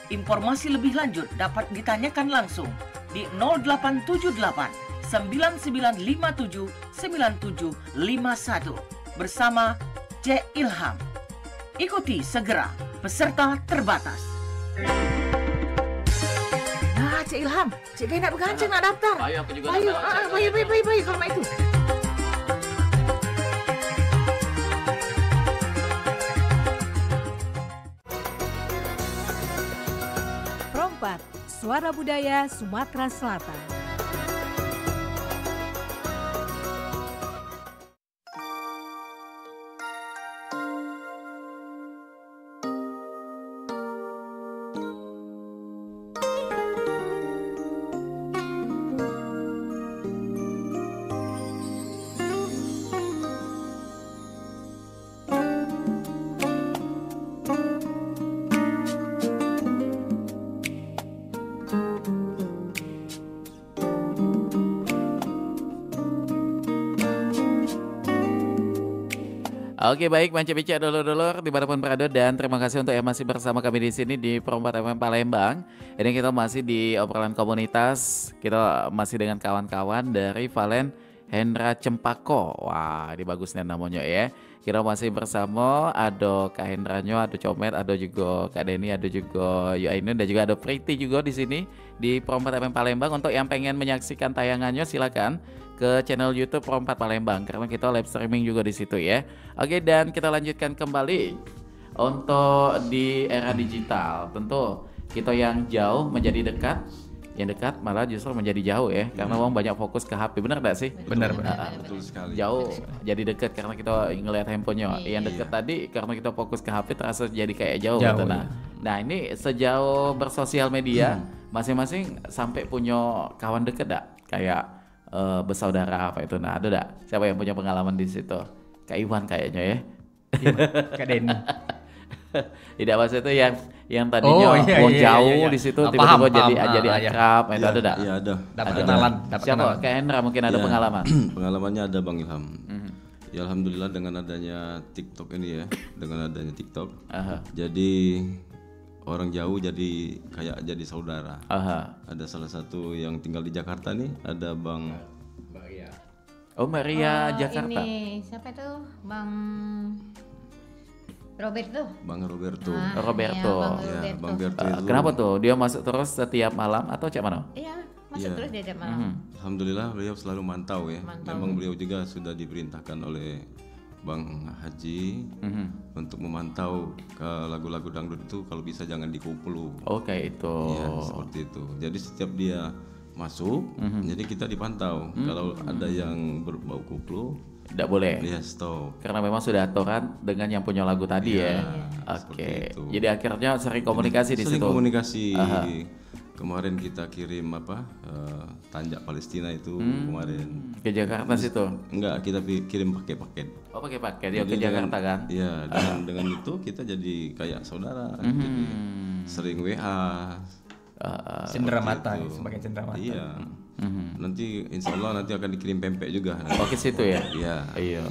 Informasi lebih lanjut dapat ditanyakan langsung di 0878 9957 9751 bersama Cek Ilham. Ikuti segera, peserta terbatas. Nah, Cek Ilham, Cek Gaya nak bergancang nak daftar. Ayo, aku juga Bayu, bayu kalau mak itu. Perompak, Suara Budaya Sumatera Selatan. Oke, baik, Manca-Bica dulur-dulur dimanapun berada, dan terima kasih untuk yang masih bersama kami di sini di Perompak FM Palembang. Ini kita masih di obrolan komunitas, kita masih dengan kawan-kawan dari Valen Hendra Cempako. Wah, ini bagusnya namanya ya. Kita masih bersama, ada Kak Hendranyo, ada Comet, ada juga Kak Denny, ada juga Yuainun, dan juga ada Priti juga di sini di Perompak FM Palembang. Untuk yang pengen menyaksikan tayangannya silakan ke channel YouTube Perompak Palembang karena kita live streaming juga di situ ya. Oke, dan kita lanjutkan kembali untuk di era digital. Tentu kita yang jauh menjadi dekat, yang dekat malah justru menjadi jauh ya, karena orang banyak fokus ke HP. Benar enggak sih? Benar. Betul sekali. Jauh jadi dekat karena kita ngelihat handphonenya. Yang dekat tadi karena kita fokus ke HP terasa jadi kayak jauh gitu. Nah, ini sejauh bersosial media masing-masing sampai punya kawan dekat enggak? Kayak bersaudara apa itu. Nah, ada enggak? Siapa yang punya pengalaman di situ? Kak Iwan kayaknya ya. Kak Denny. Tidak maksud itu yang tadinya jauh di situ tiba-tiba jadi akrab, itu ada enggak? Iya ada. Dapat kenalan. Siapa? Kak Hendra mungkin ada pengalaman. Pengalamannya ada Bang Ilham. Ya alhamdulillah dengan adanya TikTok ini ya, dengan adanya TikTok. Jadi orang jauh jadi kayak jadi saudara. Ada salah satu yang tinggal di Jakarta nih, ada Bang Maria. Oh Maria Jakarta. Ini siapa itu? Bang Roberto. Bang Roberto. Roberto. Ya, Bang Roberto itu. Kenapa tuh? Dia masuk terus setiap malam atau cak mana? Iya, masuk terus setiap malam. Alhamdulillah beliau selalu mantau ya. Memang beliau juga sudah diperintahkan oleh Bang Haji untuk memantau ke lagu-lagu dangdut itu kalau bisa jangan dikuplu. Oke itu. Ya, seperti itu. Jadi setiap dia masuk, jadi kita dipantau. Kalau ada yang berbau kuplu, tidak boleh. Dia stop. Karena memang sudah aturan dengan yang punya lagu tadi ya. Oke. Jadi akhirnya sering komunikasi di situ. Sering komunikasi. Kemarin kita kirim tanjak Palestina itu kemarin ke Jakarta situ. Enggak, kita kirim pakai paket. Oh, pakai paket ya ke Jakarta kan? Iya, dengan itu kita jadi kayak saudara. Jadi sering WA. Cendera mata, sebagai cendera mata. Iya. Nanti insya Allah nanti akan dikirim pempek juga. Oh ke situ ya? Iya.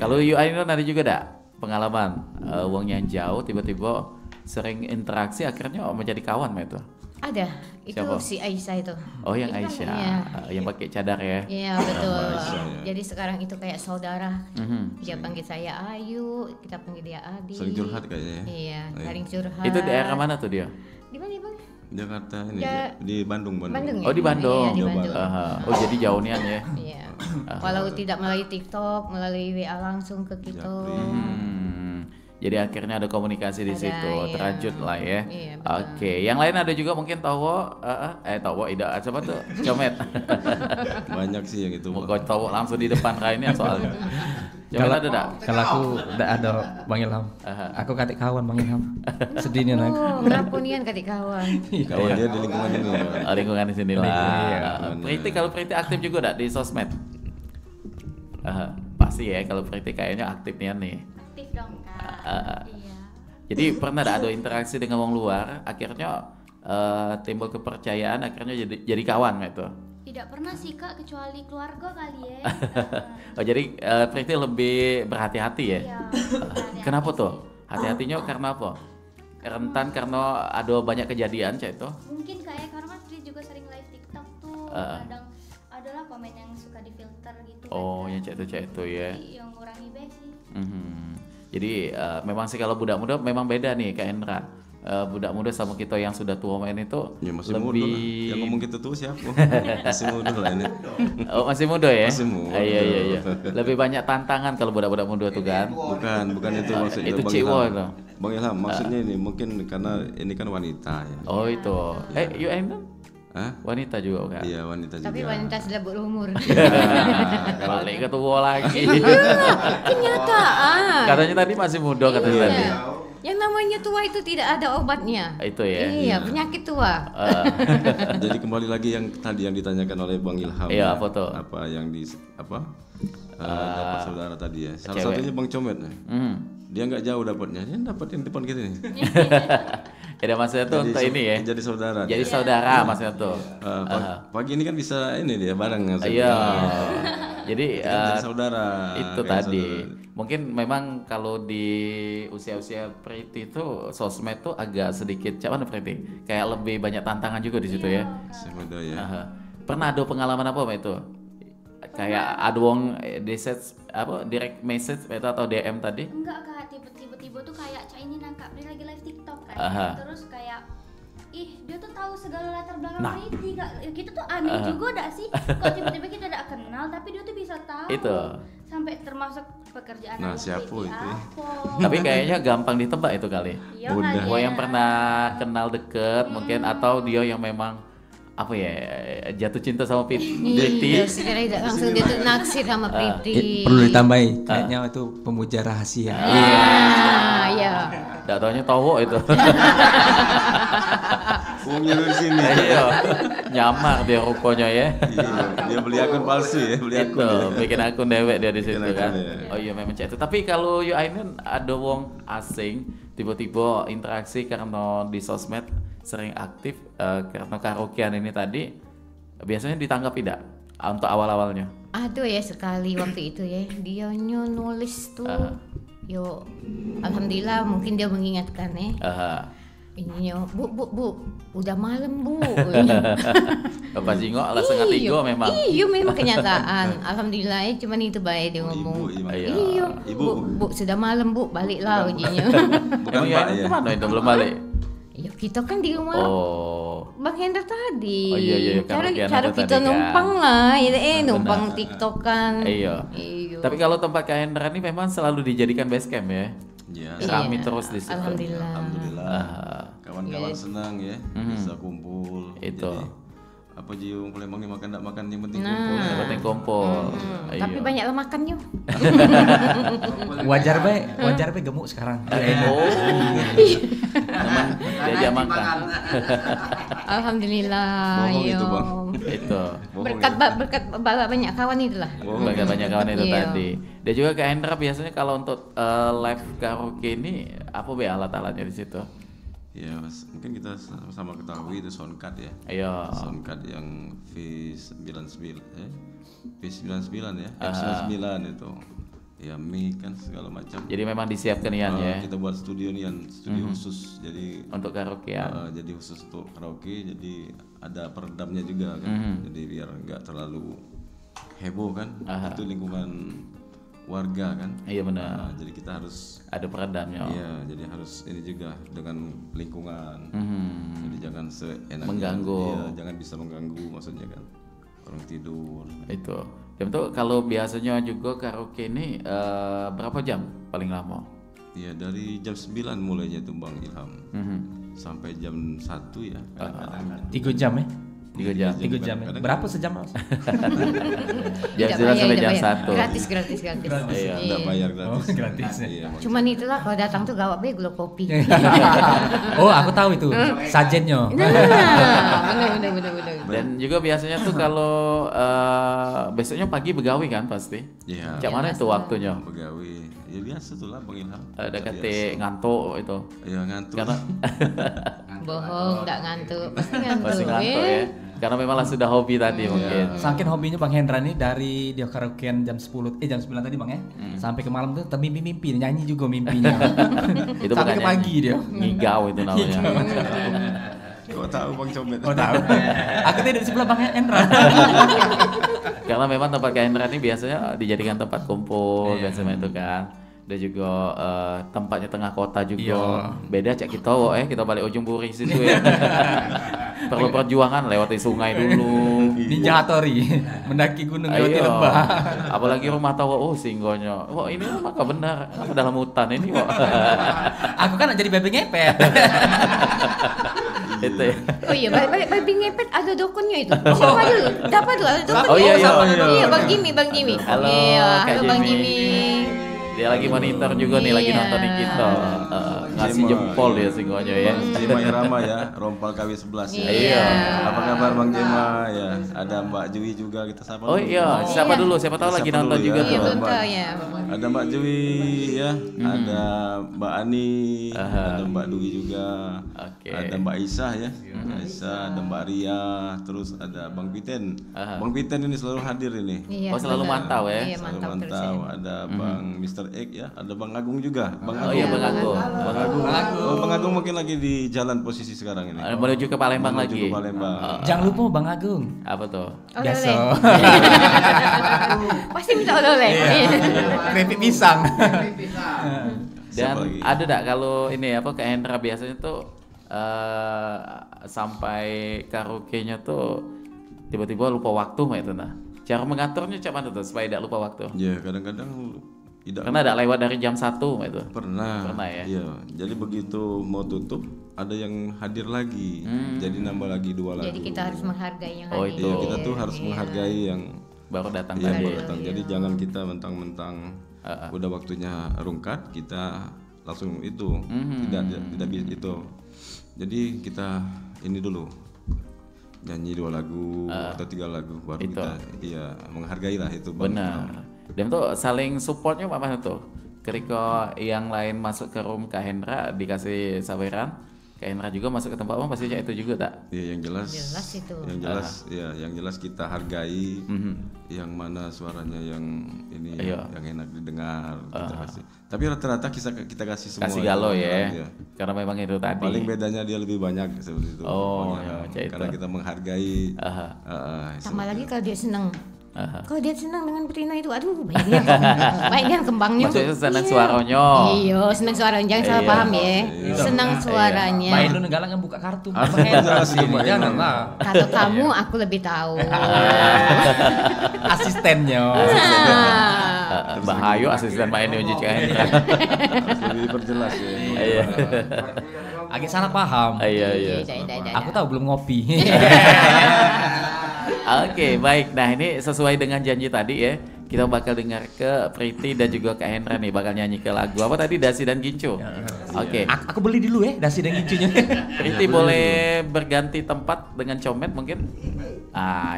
Kalau Yuain nanti juga ada pengalaman uangnya jauh tiba-tiba sering interaksi akhirnya menjadi kawan itu? Ada, itu siapa? Si Aisyah itu. Oh yang Aisyah, yang pakai cadar ya? Iya betul. Jadi sekarang itu kayak saudara. Dia panggil saya Ayu, kita panggil dia Adi. Sering curhat kayaknya ya? Iya, sering curhat. Itu daerah mana tuh dia? Di mana Bang? Jakarta ini, di Bandung. Bandung ya? Oh di Bandung. Iya, di Bandung. Oh jadi jauh nian ya? Iya. Walau tidak melalui TikTok, melalui WA langsung ke kita. Jadi akhirnya ada komunikasi di situ, terajut lah ya. Iya, Oke, yang lain ada juga mungkin Towo, tidak siapa tuh? Comet. Banyak sih yang itu. Mau Towo langsung di depan kainnya soalnya. Comet ada enggak? Kalau aku enggak ada Bang Ilham. Aku katik kawan Bang Ilham. Sedihnya aku. Ngapunian katik kawan. Kawan dia di lingkungan ini. Lingkungan di sini lah. Priti kalau Priti aktif juga enggak di sosmed? Pasti ya kalau Priti kayaknya aktif nih. Aktif dong Kak. Iya. Jadi pernah ada interaksi dengan orang luar, akhirnya timbul kepercayaan, akhirnya jadi kawan gitu. Tidak pernah sih Kak, kecuali keluarga kali ya. Oh jadi Priti lebih berhati-hati ya? Iya. Kenapa tuh? Hati-hatinya karena apa? Rentan karena ada banyak kejadian cak itu? Mungkin kayak karena Priti juga sering live TikTok tuh, kadang adalah komen yang suka difilter gitu. Oh yang cak itu ya? Yang ngurangi basic. Jadi memang sih kalau budak muda memang beda nih Kak Hendra. Budak muda sama kita yang sudah tua main itu ya, masih lebih muda lah. Yang ngomong kita tua siapa? Masih muda lah ini. Oh masih muda ya? Masih muda. Iya. Lebih banyak tantangan kalau budak-budak muda tuh kan? Bukan itu maksudnya. Itu ciwo itu. Bang Ilham maksudnya ini mungkin karena ini kan wanita ya. Oh itu. You Ainun? Wanita juga kan? Iya wanita juga. Tapi wanita sudah berumur. Balik ke tua lagi. Kenyataan. Katanya tadi masih muda katanya tadi. Yang namanya tua itu tidak ada obatnya. Itu ya. Iya, penyakit tua. Jadi kembali lagi yang tadi yang ditanyakan oleh Bang Ilham. Iya, apa tuh? Apa yang dapat saudara tadi ya. Salah satunya Bang Comet. Dia nggak jauh dapatnya. Dia dapat yang depan kita nih. Ada maksudnya tuh untuk ini ya. Jadi saudara. Jadi saudara maksudnya tuh. Pagi ini kan bisa ini dia bareng. Iya. Jadi saudara. Itu tadi. Saudara. Mungkin memang kalau di usia-usia Priti itu sosmed tuh agak sedikit mana Priti? Kayak lebih banyak tantangan juga di situ ya. Semudah ya. Pernah ada pengalaman apa itu? Kayak ada wong direct message atau DM tadi? Enggak Kak, tiba-tiba tuh kayak Cak ini nangkap dia lagi live TikTok kan. Terus kayak dia tuh tahu segala latar belakang Priti Kak. Kita tuh aneh juga dak sih. Kok tiba-tiba kita tidak kenal tapi dia tuh bisa tahu. Itu. Sampai termasuk pekerjaan siapa itu? Tapi kayaknya gampang ditebak itu kali. Udah. Gua yang pernah kenal deket mungkin atau dia yang memang jatuh cinta sama Priti. Iya, sekarang langsung dia tuh naksir sama Priti. Perlu ditambahi, kayaknya itu pemuja rahasia. Iya. Nggak taunya Towo itu. Uangnya dari sini. Iya. Nyamar dia rupanya ya. Iya, dia beli akun palsu ya, beli akun. Itu, bikin akun dewek dia di situ Bikin kan. akun, ya. Oh iya memang cek itu. Tapi kalau you Ainen ada wong asing tiba-tiba interaksi karena di sosmed sering aktif karena karaokean ini tadi biasanya ditanggap tidak untuk awal-awalnya? Aduh ya sekali waktu itu ya dia nulis tuh. Yo, alhamdulillah mungkin dia mengingatkan ininya bu udah malam bu. Bapak Jingo lah setengah tiga memang. Iya memang kenyataan. Alhamdulillah ya cuman itu baik dia ngomong. Iya bu sudah malam bu baliklah ujinya. Emang ya itu mana itu belum balik? Ya kita kan di rumah. Bang Hendra tadi. Oh iya cara kita numpang lah, numpang TikTok kan. Iya. Tapi kalau tempat Kak Hendra ini memang selalu dijadikan base camp ya. Iya. Kami terus di situ. Alhamdulillah. Kawan-kawan senang ya, bisa kumpul. Itu. Jadi, apa Jiung Palembang ini makan enggak makan yang penting kumpul. Yang penting kumpul. Tapi banyaklah makannya. Wajar be gemuk sekarang. Memang diajak makan. Alhamdulillah. Bohong itu Bang. Itu. Berkat banyak kawan itulah. Berkat banyak kawan itu tadi. Dia juga Kak Hendra biasanya kalau untuk live karaoke ini apa be alat-alatnya di situ? Ya, mungkin kita sama ketahui itu soundcard ya. Iya. Soundcard yang V99 V99 ya. F99 itu. Ya mic kan segala macam. Jadi memang disiapkan ya. Kita buat studio studio khusus. Jadi untuk karaoke ya. Jadi khusus untuk karaoke, jadi ada peredamnya juga kan. Jadi biar enggak terlalu heboh kan. Itu lingkungan warga kan. Iya benar. Jadi kita harus ada peredamnya. Iya, jadi harus ini juga dengan lingkungan. Jadi jangan seenaknya. Mengganggu. Iya, jangan bisa mengganggu maksudnya kan. Orang tidur. Itu. Dan itu kalau biasanya juga karaoke ini berapa jam paling lama? Iya, dari jam 9 mulainya itu Bang Ilham. Sampai jam 1 ya. 3 jam ya? 3 jam. 3 jam. Berapa sejam Mas? Jam 9 sampai jam 1. Gratis. Iya, enggak bayar gratis. Gratis. Iya, cuman itulah kalau datang tuh gawat be gula kopi. Oh, aku tahu itu. Sajennya. Benar. Dan juga biasanya tuh kalau besoknya pagi begawi kan pasti. Iya. Cak mana itu waktunya? Begawi. Ya biasa tuh lah Bang Ilham. Ada kate ngantuk itu. Iya, ngantuk. Karena bohong, enggak ngantuk. Pasti ngantuk ya. Karena memang sudah hobi tadi mungkin. Saking hobinya Bang Hendra nih dari dia karaokean jam 9 tadi Bang ya. Sampai ke malam tuh termimpi-mimpi, nyanyi juga mimpinya. Itu sampai ke pagi dia. Ngigau itu namanya. Kok tahu Bang Comet? Oh tahu. Aku tadi di sebelah Bang Hendra. Karena memang tempat Kak Hendra ini biasanya dijadikan tempat kumpul biasanya itu kan. Dan juga tempatnya tengah kota juga. Beda cak kita balik ujung Buri situ ya. Perlu perjuangan lewati sungai dulu. Ninja Hattori mendaki gunung lewati lembah. Apalagi rumah tawa singgonya. Wah ini maka benar apa dalam hutan ini kok. Aku kan jadi babi ngepet. Itu ya. Oh iya, babi ngepet ada dukunnya itu. Siapa dulu? Dapat dulu ada dukunnya. Oh iya. Iya, Bang Jimmy. Halo Bang Jimmy. Dia lagi monitor juga nih, lagi nontonin kita. Ngasih jempol dia singgonya ya. Jema Irama ya, Rompal KW 11 ya. Iya. Apa kabar Bang Jema ya? Ada Mbak Jui juga kita sapa. Oh iya, siapa dulu? Siapa tahu lagi nonton juga tuh. Ada Mbak Jui ya, ada Mbak Ani, ada Mbak Dwi juga. Ada Mbak Isah ya. Ada Mbak Ria, terus ada Bang Piten. Bang Piten ini selalu hadir ini. Oh selalu mantau ya. Iya, selalu mantau. Ada Bang Mr. X ya, ada Bang Agung juga. Bang Agung. Oh iya Bang Agung. Bang Agung mungkin lagi di jalan posisi sekarang ini. Menuju ke Palembang lagi. Menuju ke Palembang. Jangan lupa Bang Agung. Apa tuh? Biasa. Pasti minta oleh-oleh. Keripik pisang. Dan ada enggak kalau ini apa Kak Hendra biasanya tuh sampai karaoke-nya tuh tiba-tiba lupa waktu itu nah. Cara mengaturnya cak mana tuh supaya tidak lupa waktu? Ya kadang-kadang tidak. Karena ada lewat dari jam 1 itu. Pernah ya. Iya. Jadi begitu mau tutup ada yang hadir lagi. Jadi nambah lagi 2 lagu. Jadi kita harus menghargai yang hadir. Oh itu. Iya, kita tuh harus menghargai yang baru datang tadi. Baru datang. Jadi jangan kita mentang-mentang udah waktunya rungkat kita langsung itu. Tidak itu. Jadi kita ini dulu nyanyi 2 lagu atau 3 lagu baru itu. Kita menghargai lah itu. Benar. Dan tuh saling supportnya apa tuh? Ketika yang lain masuk ke room Kak Hendra dikasih saweran, Kak Hendra juga masuk ke tempat pasti itu juga tak? Iya, yang jelas itu. Yang jelas yang jelas kita hargai yang mana suaranya yang ini yang enak didengar kita kasih. Tapi rata-rata kita kasih semua. Kasih galau ya. Karena memang itu tadi. Paling bedanya dia lebih banyak seperti itu. Karena kita menghargai. Tambah lagi kalau dia senang. Kalau dia senang dengan Prina itu, aduh baiknya kembangnya. Maksudnya senang suaranya. Iya, senang suaranya, jangan salah paham ya. Senang suaranya. Main lu negara nggak buka kartu. Janganlah. Kalau kamu, aku lebih tahu. Asistennya. Bahayu asisten main uji Hendra. Lebih perjelas ya. Agak salah paham. Iya. Aku tahu belum ngopi. Oke, baik. Nah, ini sesuai dengan janji tadi ya. Kita bakal dengar ke Priti dan juga Kak Hendra nih bakal nyanyi ke lagu apa tadi, Dasi dan Gincu. Oke. Aku beli dulu ya Dasi dan Gincunya. Priti boleh berganti tempat dengan Comet mungkin?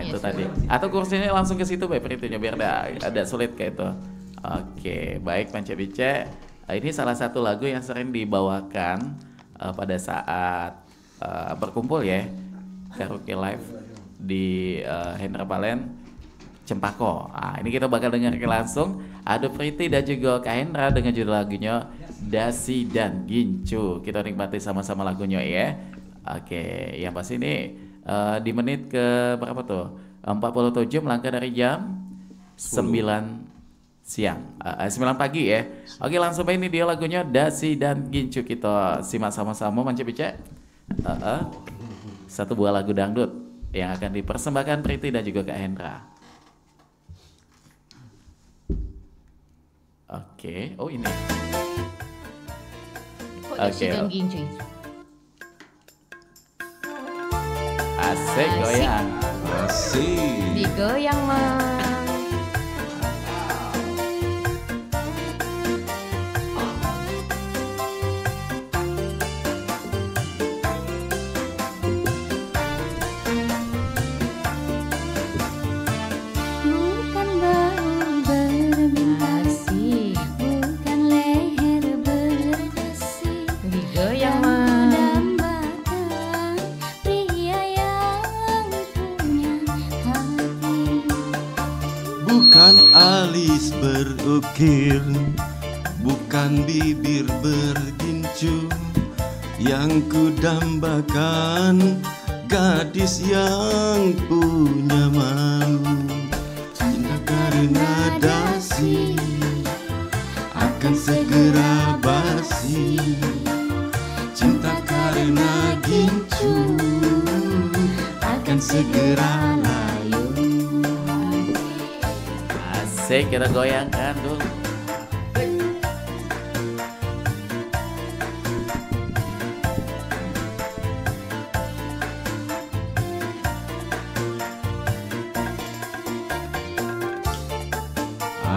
Itu tadi. Atau kursinya langsung ke situ Pritinya biar ada sulit kayak itu. Oke, baik Panca Bice. Ini salah satu lagu yang sering dibawakan pada saat berkumpul ya. Karaoke live di Hendra Palen Cempako. Ini kita bakal dengar langsung. Ada Priti dan juga Kak Hendra dengan judul lagunya Dasi dan Gincu. Kita nikmati sama-sama lagunya ya. Oke, yang pasti ini di menit ke berapa tuh? 47 melangkah dari jam 9 siang. 9 pagi ya. Oke, langsung ini dia lagunya Dasi dan Gincu. Kita simak sama-sama Manca Bice. Satu buah lagu dangdut yang akan dipersembahkan Priti dan juga Kak Hendra. Oke, ini. Oke. Asik goyang. Asik. Digoyang mah. Bukan alis berukir, bukan bibir bergincu, yang kudambakan gadis yang punya malu. Cinta karena dasi akan segera basi, cinta karena gincu akan segera layu. Asik, kita goyangkan dulu.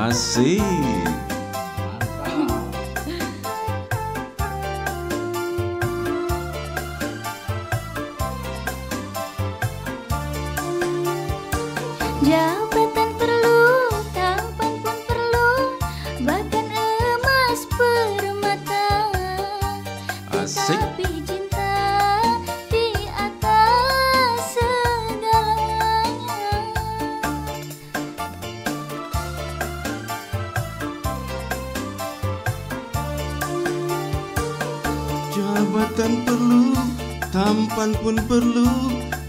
Asik. Jabatan perlu, tampan pun perlu, bahkan emas permata. Asik. Tetapi cinta di atas segalanya. Jabatan perlu, tampan pun perlu,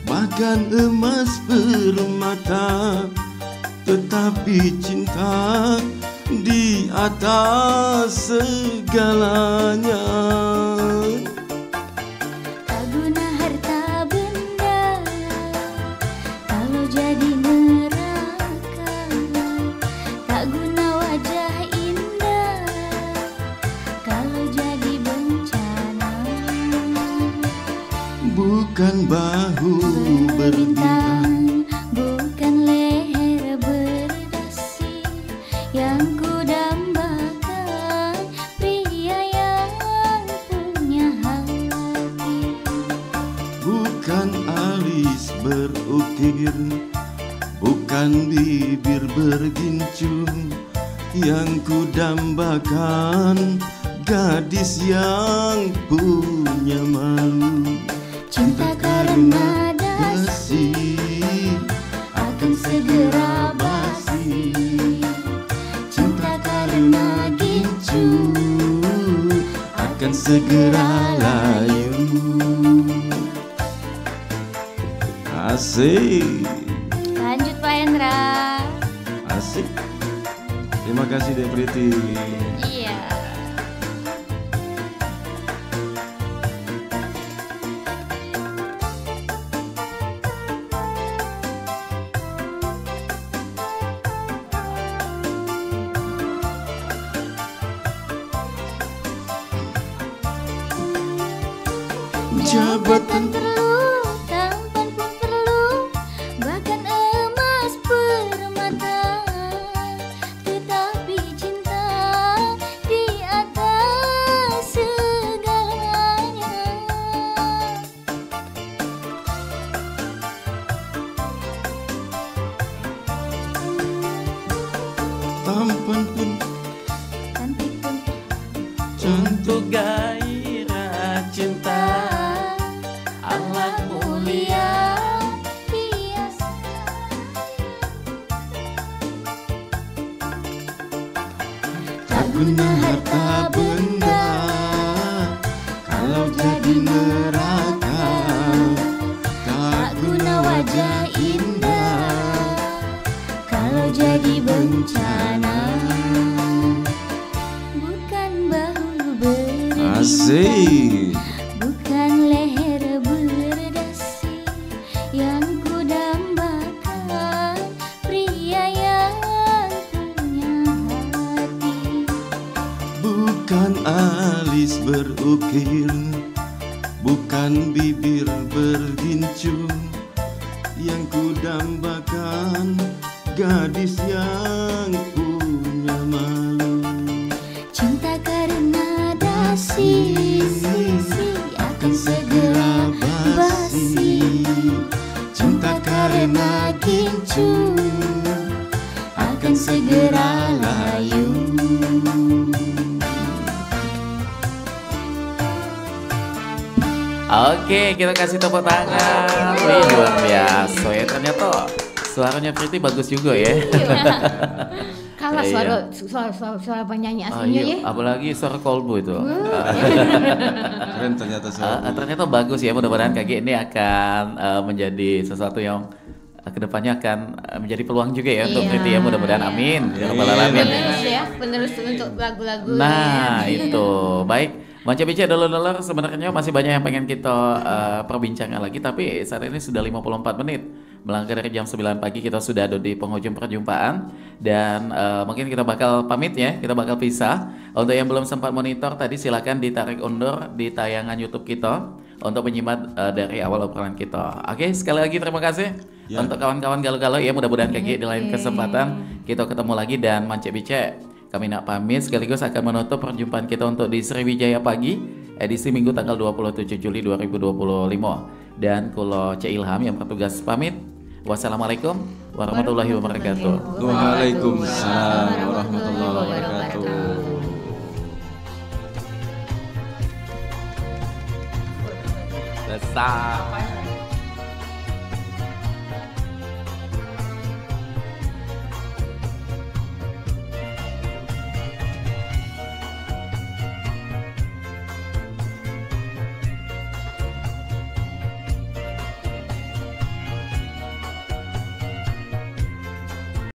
bahkan emas permata. Tetapi cinta di atas segalanya. Tak guna harta benda kalau jadi neraka. Tak guna wajah indah kalau jadi bencana. Bukan bahu berbintang, bukan leher berdasi, yang kudambakan pria yang punya hati. bukan alis berukir, bukan bibir bergincung, yang ku dambakan gadis yang punya malu. Cinta karena dasi akan segera basi, cinta karena gincu akan segera layu. Asik. Lanjut Pak Hendra. Asik. Terima kasih Dek Priti. Iya. Jabatan perlu, tampan pun perlu, bahkan emas permata, tetapi cinta di atas segalanya. Tampan pun, cantik pun, Untuk gairah cinta Allah mulia. biasa. tak guna harta benda kalau jadi neraka, tak guna wajah Indah kalau jadi bencana, bukan bahu berdiri, Asik. bukan leher berdasi, yang ku dambakan pria yang punya hati. Bukan alis berukir, bukan bibir bergincung, yang ku dambakan gadis yang punya malu. Cinta karena dasi akan segera basi, cinta karena gincu akan segera layu. Oke, kita kasih tepuk tangan. Wih, luar biasa ya. Ternyata suaranya Priti bagus juga ya. Kalah Iya. suara penyanyi Oh, aslinya iya. ya. Apalagi suara kolbu itu. Keren ternyata saya. Ternyata bagus ya. Mudah-mudahan KG ini akan menjadi sesuatu yang kedepannya akan menjadi peluang juga ya untuk Iya. Priti ya. Mudah-mudahan amin. Ya rabbal alamin. Penerus ya, penerus untuk lagu-lagu. Nah itu baik. Manca Bica Dolor-Dolor sebenarnya masih banyak yang pengen kita perbincangkan lagi, tapi saat ini sudah 54 menit melangkah dari jam 9 pagi. Kita sudah ada di penghujung perjumpaan dan mungkin kita bakal pamit ya, kita bakal pisah. Untuk yang belum sempat monitor tadi silakan ditarik undur di tayangan YouTube kita untuk menyimak dari awal obrolan kita. Oke, sekali lagi terima kasih untuk kawan-kawan galau-galau ya. Mudah-mudahan KG di lain kesempatan kita ketemu lagi, dan Manca Bica kami nak pamit sekaligus akan menutup perjumpaan kita untuk di Sriwijaya Pagi edisi Minggu tanggal 27 Juli 2025. Dan kulo C. Ilham yang bertugas pamit. Wassalamualaikum warahmatullahi wabarakatuh. Waalaikumsalam warahmatullahi wabarakatuh. Selesai.